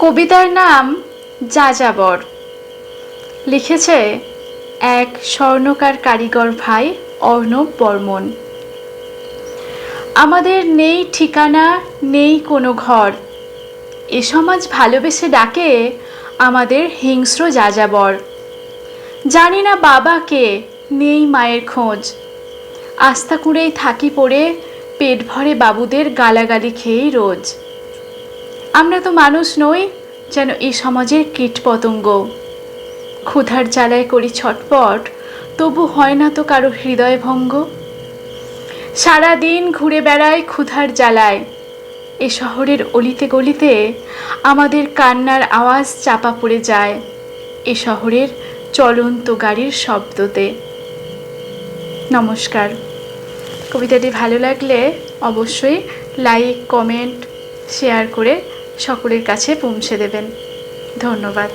কবিতার নাম যাযাবর। লিখেছে এক স্বর্ণকার কারিগর ভাই অর্ণব বর্মন। আমাদের নেই ঠিকানা, নেই কোনো ঘর, এ সমাজ ভালোবেসে ডাকে আমাদের হিংস্র যাযাবর। জানি না বাবাকে, নেই মায়ের খোঁজ, আস্থা কুঁড়েই থাকি পড়ে পেট ভরে বাবুদের গালাগালি খেয়েই রোজ। আমরা তো মানুষ নই, যেন এই সমাজের কীটপতঙ্গ। ক্ষুধার জ্বালায় করি ছটপট, তবু হয় না তো কারো হৃদয় ভঙ্গ। সারাদিন ঘুরে বেড়ায় ক্ষুধার জ্বালায়, এ শহরের অলিতে গলিতে আমাদের কান্নার আওয়াজ চাপা পড়ে যায় এ শহরের চলন্ত গাড়ির শব্দতে। নমস্কার। কবিতাটি ভালো লাগলে অবশ্যই লাইক, কমেন্ট, শেয়ার করে সকলের কাছে পৌঁছে দেবেন। ধন্যবাদ।